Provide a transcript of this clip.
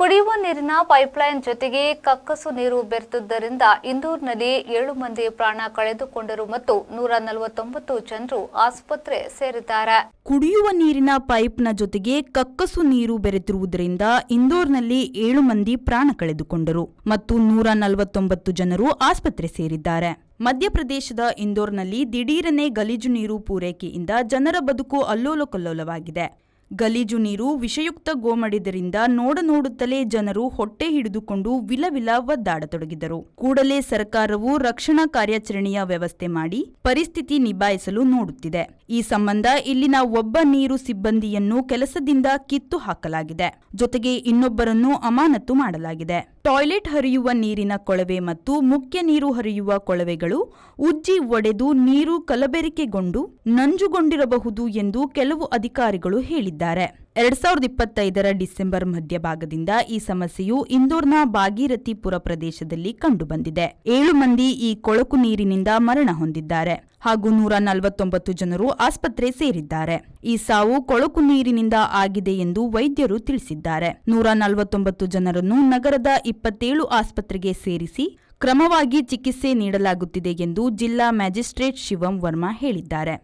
ಕುಡಿಯುವ ನೀರಿನ ಪೈಪ್ಲೈನ್ ಜೊತೆಗೆ ಕಕ್ಕಸು ನೀರು ಬೆರೆತದ್ದರಿಂದ ಇಂದೋರ್ನಲ್ಲಿ 7 ಮಂದಿ ಪ್ರಾಣ ಕಳೆದುಕೊಂಡರು ಮತ್ತು 149 ಜನರು ಆಸ್ಪತ್ರೆ ಸೇರಿದ್ದಾರೆ. ಕುಡಿಯುವ ನೀರಿನ ಪೈಪ್ನ ಜೊತೆಗೆ ಕಕ್ಕಸು ನೀರು ಬೆರೆತಿರುವುದರಿಂದ ಇಂದೋರ್ನಲ್ಲಿ 7 ಮಂದಿ ಪ್ರಾಣ ಕಳೆದುಕೊಂಡರು ಮತ್ತು 149 ಜನರು ಆಸ್ಪತ್ರೆ ಸೇರಿದ್ದಾರೆ. ಮಧ್ಯಪ್ರದೇಶದ ಇಂದೋರ್ನಲ್ಲಿ ದಿಢೀರನೆ ಗಲೀಜು ನೀರು ಪೂರೈಕೆಯಿಂದ ಜನರ ಬದುಕು ಅಲ್ಲೋಲಕಲ್ಲೋಲವಾಗಿದೆ. ಗಲೀಜು ನೀರು ವಿಷಯುಕ್ತ ಗೋಮಡಿದ್ದರಿಂದ ನೋಡುತ್ತಲೇ ಜನರು ಹೊಟ್ಟೆ ಹಿಡಿದುಕೊಂಡು ವಿಲವಿಲ ಒದ್ದಾಡತೊಡಗಿದರು. ಕೂಡಲೇ ಸರ್ಕಾರವು ರಕ್ಷಣಾ ಕಾರ್ಯಾಚರಣೆಯ ವ್ಯವಸ್ಥೆ ಮಾಡಿ ಪರಿಸ್ಥಿತಿ ನಿಭಾಯಿಸಲು ನೋಡುತ್ತಿದೆ. ಈ ಸಂಬಂಧ ಇಲ್ಲಿನ ಒಬ್ಬ ನೀರು ಸಿಬ್ಬಂದಿಯನ್ನು ಕೆಲಸದಿಂದ ಕಿತ್ತು ಹಾಕಲಾಗಿದೆ. ಜೊತೆಗೆ ಇನ್ನೊಬ್ಬರನ್ನು ಅಮಾನತು ಮಾಡಲಾಗಿದೆ. ಟಾಯ್ಲೆಟ್ ಹರಿಯುವ ನೀರಿನ ಕೊಳವೆ ಮತ್ತು ಮುಖ್ಯ ನೀರು ಹರಿಯುವ ಕೊಳವೆಗಳು ಉಜ್ಜಿ ಒಡೆದು ನೀರು ಕಲಬೆರಕೆಗೊಂಡು ನಂಜುಗೊಂಡಿರಬಹುದು ಎಂದು ಕೆಲವು ಅಧಿಕಾರಿಗಳು ಹೇಳಿದ್ದಾರೆ. 2025ರ ಡಿಸೆಂಬರ್ ಮಧ್ಯಭಾಗದಿಂದ ಈ ಸಮಸ್ಯೆಯು ಇಂದೋರ್ನ ಭಾಗೀರಥಿಪುರ ಪ್ರದೇಶದಲ್ಲಿ ಕಂಡುಬಂದಿದೆ. 7 ಮಂದಿ ಈ ಕೊಳಕು ನೀರಿನಿಂದ ಮರಣ ಹೊಂದಿದ್ದಾರೆ ಹಾಗೂ 149 ಜನರು ಆಸ್ಪತ್ರೆ ಸೇರಿದ್ದಾರೆ. ಈ ಸಾವು ಕೊಳಕು ನೀರಿನಿಂದ ಆಗಿದೆ ಎಂದು ವೈದ್ಯರು ತಿಳಿಸಿದ್ದಾರೆ. 149 ಜನರನ್ನು ನಗರದ 27 ಆಸ್ಪತ್ರೆಗೆ ಸೇರಿಸಿ ಕ್ರಮವಾಗಿ ಚಿಕಿತ್ಸೆ ನೀಡಲಾಗುತ್ತಿದೆ ಎಂದು ಜಿಲ್ಲಾ ಮ್ಯಾಜಿಸ್ಟ್ರೇಟ್ ಶಿವಂ ವರ್ಮಾ ಹೇಳಿದ್ದಾರೆ.